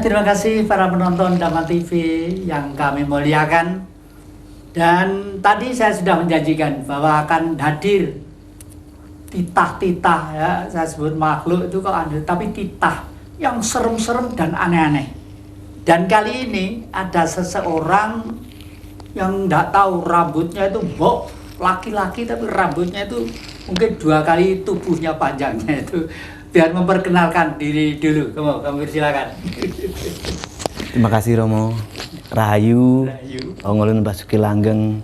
terima kasih para penonton Dhamma TV yang kami muliakan. Dan tadi saya sudah menjanjikan bahwa akan hadir titah-titah, ya, saya sebut makhluk itu kok ada, tapi titah yang serem-serem dan aneh-aneh. Dan kali ini ada seseorang yang tidak tahu rambutnya itu laki-laki tapi rambutnya itu mungkin 2 kali tubuhnya panjangnya itu. Biar memperkenalkan diri dulu, kamu silakan. Terima kasih Romo. Rahayu, Ongolun Basuki Langgeng,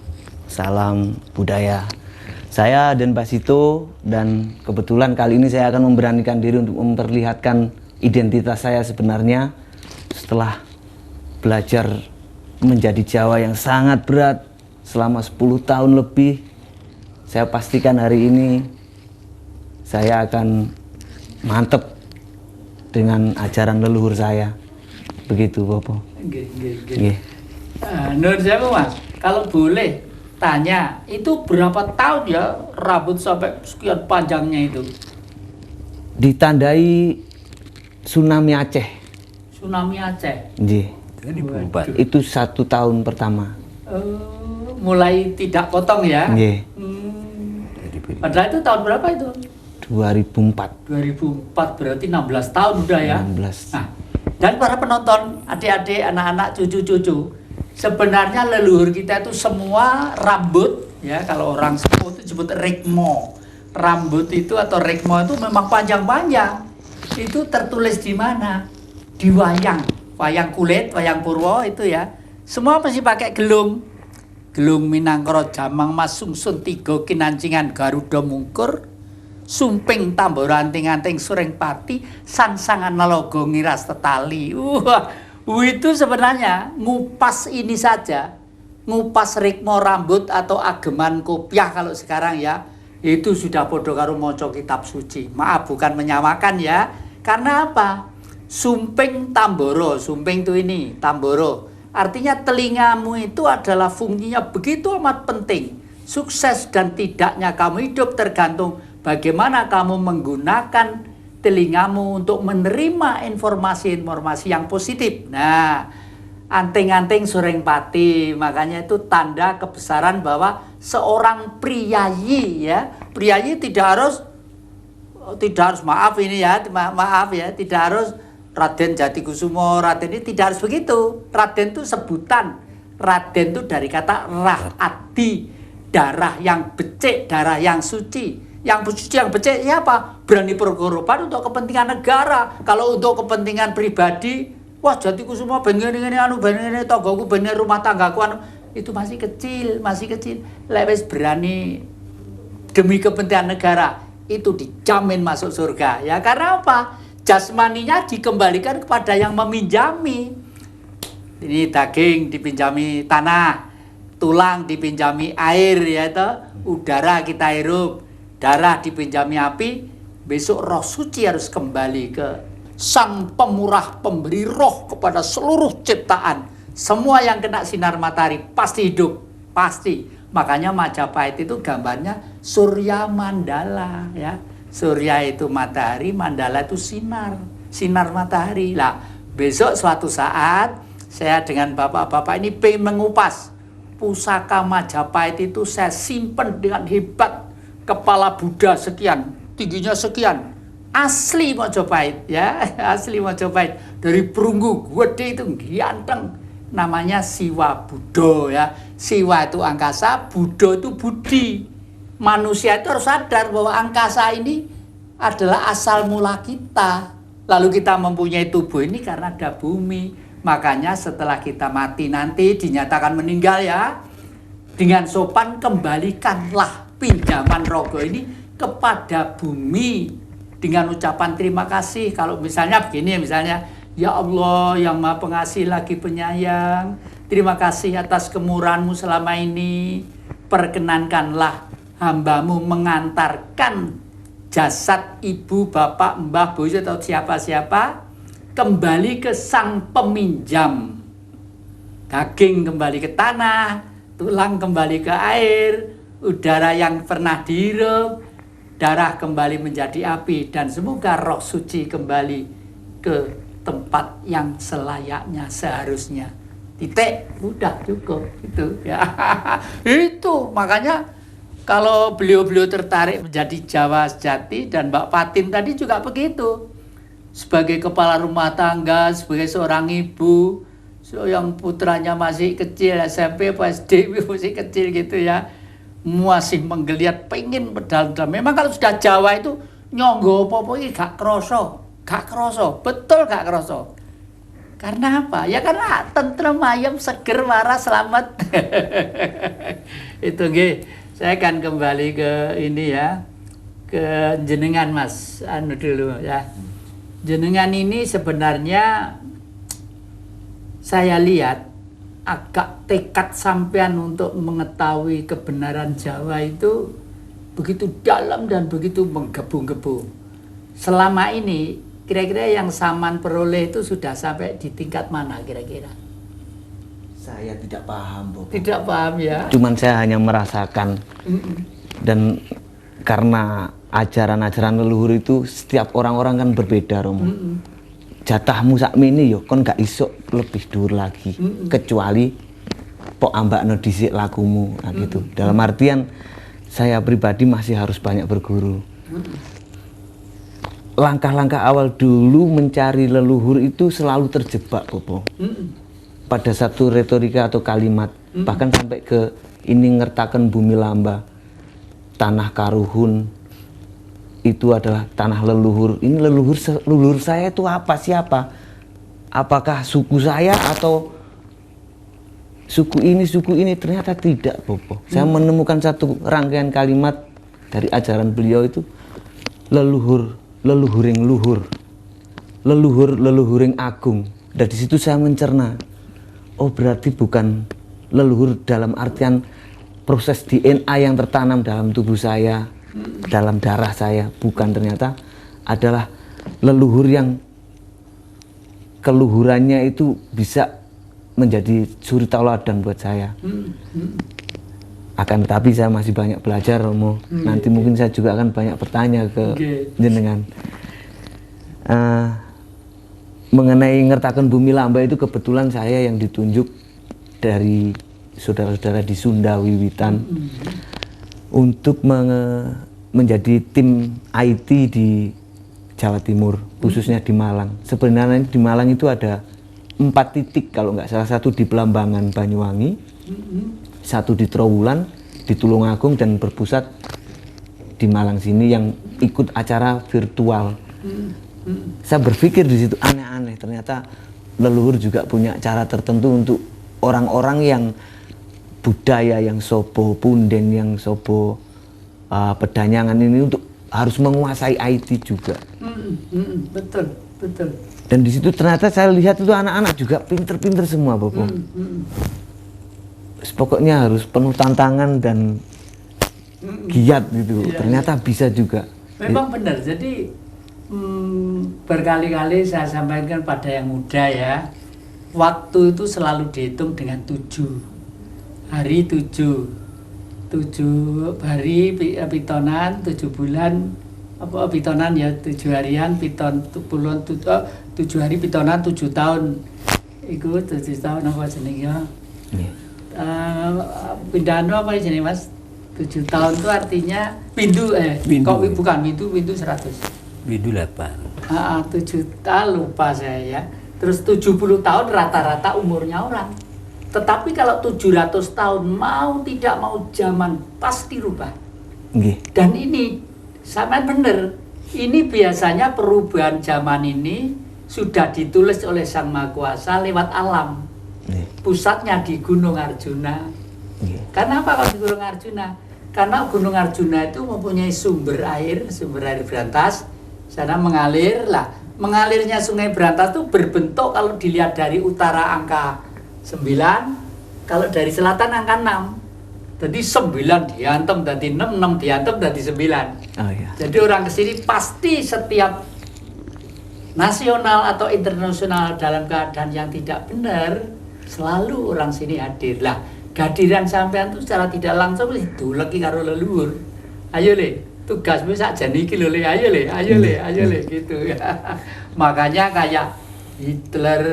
salam budaya. Saya dan Pak Sito, dan kebetulan kali ini saya akan memberanikan diri untuk memperlihatkan identitas saya sebenarnya setelah belajar menjadi Jawa yang sangat berat selama 10 tahun lebih. Saya pastikan hari ini saya akan mantep dengan ajaran leluhur saya. Begitu, Bapak. Nur saya Mas, kalau boleh tanya, itu berapa tahun ya rambut sampai sekian panjangnya itu? Ditandai tsunami Aceh. Tsunami Aceh? Nggih. Itu 1 tahun pertama. Mulai tidak potong ya? Nggih. Padahal itu tahun berapa itu? 2004. 2004 berarti 16 tahun udah ya? 16. Nah, dan para penonton, adik-adik, anak-anak, cucu-cucu, sebenarnya leluhur kita itu semua rambut, ya kalau orang sepuh itu disebut rikmo. Rambut itu atau rikmo itu memang panjang-panjang. Itu tertulis di mana? Di wayang. Wayang kulit, wayang purwo itu ya. Semua masih pakai gelung. Gelung Minangkara Jamang Mas Sungsun Tiga Kinancingan Garuda Mungkur. Sumping tambora anting-anting suring pati, sansangan nalogo ngiras tetali. Itu sebenarnya ngupas ini saja, ngupas rikmo rambut atau ageman kopiah kalau sekarang ya, itu sudah podo karo maca kitab suci. Maaf, bukan menyamakan ya. Karena apa? Sumping tamboro, sumping itu ini, tamboro. Artinya telingamu itu adalah fungsinya begitu amat penting. Sukses dan tidaknya kamu hidup tergantung bagaimana kamu menggunakan telingamu untuk menerima informasi-informasi yang positif. Nah, anting-anting suring pati, makanya itu tanda kebesaran bahwa seorang priyayi ya. Priyayi tidak harus maaf ini ya, maaf ya, tidak harus Raden Jatikusumo, Raden ini tidak harus begitu. Raden itu sebutan. Raden itu dari kata rahati, darah yang becik, darah yang suci. Yang suci, yang becik siapa? Berani berkorban untuk kepentingan negara. Kalau untuk kepentingan pribadi, wah Jatikusumo ben ngene anu ben ngene tanggaku ben rumah tanggaku anu, itu masih kecil. Lewes berani demi kepentingan negara, itu dijamin masuk surga. Ya karena apa? Jasmaninya dikembalikan kepada yang meminjami. Ini daging dipinjami tanah, tulang dipinjami air, ya itu, udara kita hirup, darah dipinjami api. Besok roh suci harus kembali ke sang pemurah pemberi roh kepada seluruh ciptaan. Semua yang kena sinar matahari pasti hidup, pasti. Makanya Majapahit itu gambarnya Surya Mandala, ya. Surya itu matahari, Mandala itu sinar matahari. Lah, besok suatu saat saya dengan bapak-bapak ini pengen mengupas pusaka Majapahit itu, saya simpen dengan hebat. Kepala Buddha sekian, tingginya sekian. Asli Majapahit ya, asli Majapahit. Dari perunggu gede itu ganteng. Namanya Siwa Buddha ya. Siwa itu angkasa, Buddha itu budi. Manusia itu harus sadar bahwa angkasa ini adalah asal mula kita. Lalu kita mempunyai tubuh ini karena ada bumi. Makanya setelah kita mati nanti dinyatakan meninggal ya, dengan sopan kembalikanlah pinjaman rogo ini kepada bumi dengan ucapan terima kasih. Kalau misalnya begini, misalnya, ya Allah yang Maha Pengasih lagi penyayang, terima kasih atas kemurahan-Mu selama ini. Perkenankanlah hambamu mengantarkan jasad ibu, bapak, mbah, bojo atau siapa-siapa kembali ke sang peminjam. Daging kembali ke tanah, tulang kembali ke air, udara yang pernah dihirup, darah kembali menjadi api, dan semoga roh suci kembali ke tempat yang selayaknya seharusnya. Titik, udah cukup itu ya. Itu makanya kalau beliau-beliau tertarik menjadi Jawa sejati, dan Mbak Fatin tadi juga begitu. Sebagai kepala rumah tangga, sebagai seorang ibu, yang putranya masih kecil, SMP, SD, masih kecil gitu ya, masih menggeliat, pengen pedal-pedal. Memang kalau sudah Jawa itu nyonggo apa-apa ini gak kroso, betul gak kroso. Karena apa? Ya karena tentrem, ayem, seger, waras, selamat. Itu nggih. Saya akan kembali ke ini ya, ke jenengan Mas, anu dulu ya. Jenengan ini sebenarnya saya lihat agak tekad sampean untuk mengetahui kebenaran Jawa itu begitu dalam dan begitu menggebu-gebu. Selama ini kira-kira yang Saman peroleh itu sudah sampai di tingkat mana kira-kira? Saya tidak paham, Bobo. Tidak paham ya? Cuman saya hanya merasakan. Dan karena ajaran-ajaran leluhur itu setiap orang-orang kan berbeda, Romo. Jatahmu sakmene yo kon gak iso lebih dhuwur lagi. Kecuali pok ambakno dhisik lakumu, nah gitu. Dalam artian saya pribadi masih harus banyak berguru. Langkah-langkah awal dulu mencari leluhur itu selalu terjebak, Bobo. Pada satu retorika atau kalimat, bahkan sampai ke ini ngertaken bumi lamba, tanah karuhun itu adalah tanah leluhur. Ini leluhur saya itu apa, siapa? Apakah suku saya atau suku ini? Ternyata tidak, Bobo. Saya menemukan satu rangkaian kalimat dari ajaran beliau itu, leluhuring luhur, leluhuring agung. Dan di situ saya mencerna, oh berarti bukan leluhur dalam artian proses DNA yang tertanam dalam tubuh saya, dalam darah saya. Bukan, ternyata adalah leluhur yang keluhurannya itu bisa menjadi suri tauladan buat saya. Akan tetapi saya masih banyak belajar, Romo. Nanti mungkin saya juga akan banyak bertanya ke jenengan. Mengenai ngertakan bumi lamba itu kebetulan saya yang ditunjuk dari saudara-saudara di Sunda wiwitan untuk menjadi tim IT di Jawa Timur, khususnya di Malang. Sebenarnya di Malang itu ada 4 titik kalau nggak salah, satu di Belambangan Banyuwangi, satu di Trowulan, di Tulungagung, dan berpusat di Malang sini yang ikut acara virtual. Saya berpikir di situ aneh-aneh, ternyata leluhur juga punya cara tertentu untuk orang-orang yang budaya yang sobo punden, yang sobo pedanyangan ini untuk harus menguasai IT juga. Betul. Dan di situ ternyata saya lihat itu anak-anak juga pinter-pinter semua, Bobo. Pokoknya harus penuh tantangan dan giat gitu. Ternyata bisa juga. Memang benar. Jadi berkali-kali saya sampaikan pada yang muda ya, waktu itu selalu dihitung dengan 7 hari, 7 hari pitonan, 7 bulan apa pitonan ya, 7 harian piton 7 hari pitonan 7 tahun. Iku 7 tahun apa jenenge? Pindahan apa jenenge Mas? 7 tahun itu artinya pindu kok bukan pindu 100. Pindu 8. 7 tahun lupa saya ya. Terus 70 tahun rata-rata umurnya orang. Tetapi kalau 700 tahun mau tidak mau zaman pasti rubah. Dan ini sama benar. Ini biasanya perubahan zaman ini sudah ditulis oleh Sang Maha Kuasa lewat alam. Pusatnya di Gunung Arjuna. Karena apa kalau di Gunung Arjuna? Karena Gunung Arjuna itu mempunyai sumber air Berantas. Sana mengalir lah. Mengalirnya Sungai Berantas itu berbentuk kalau dilihat dari utara angka 9, kalau dari selatan angka 6. Jadi 9 diantem dari 6 diantem dari 9. Oh, iya. Jadi orang kesini pasti setiap nasional atau internasional dalam keadaan yang tidak benar, selalu orang sini hadir. Lah, kehadiran sampean itu secara tidak langsung itu lagi karo leluhur. Ayo le, tugasmu sakjane iki lho le, ayo le gitu ya. Makanya kayak Hitler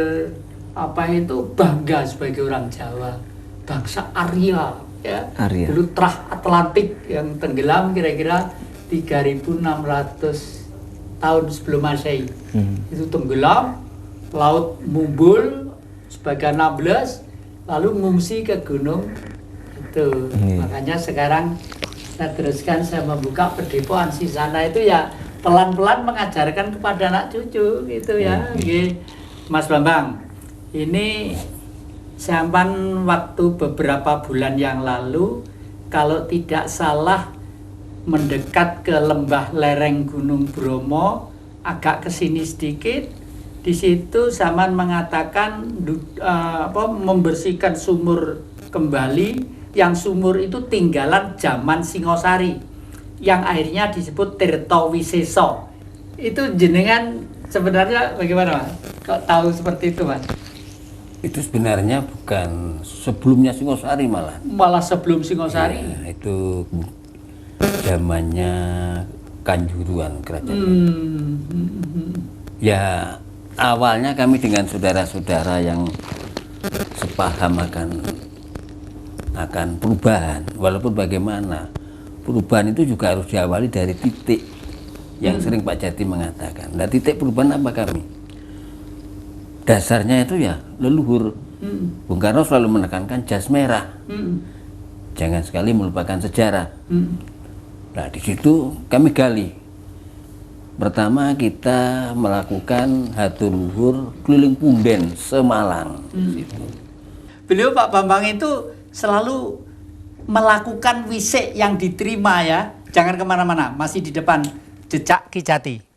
apa itu bangga sebagai orang Jawa, bangsa Arya ya. Arya. Dulu Trah Atlantik yang tenggelam kira-kira 3.600 tahun sebelum Masehi. Itu tenggelam, laut mumbul sebagian 16, lalu ngungsi ke gunung itu. Makanya sekarang saya teruskan, saya membuka Padepokan Sisana itu ya pelan-pelan mengajarkan kepada anak cucu gitu ya. Oke. Mas Bambang, ini sampan waktu beberapa bulan yang lalu kalau tidak salah mendekat ke lembah lereng Gunung Bromo, agak ke sini sedikit. Di situ Saman mengatakan membersihkan sumur kembali, yang sumur itu tinggalan zaman Singosari, yang akhirnya disebut Tirto Wiseso. Itu jenengan sebenarnya bagaimana, Mas? Kok tahu seperti itu, Mas? Itu sebenarnya bukan sebelumnya Singosari malah. Malah sebelum Singosari. Ya, itu zamannya Kanjuruan kerajaan. Ya awalnya kami dengan saudara-saudara yang sepaham akan perubahan, walaupun bagaimana perubahan itu juga harus diawali dari titik yang sering Pak Jati mengatakan. Nah, titik perubahan apa kami? Dasarnya itu ya leluhur. Bung Karno selalu menekankan jas merah. Jangan sekali melupakan sejarah. Nah, di situ kami gali. Pertama kita melakukan hatur luhur keliling Punden Semalang. Beliau Pak Bambang itu selalu melakukan wisik yang diterima ya. Jangan kemana-mana, masih di depan Jejak Ki Jati.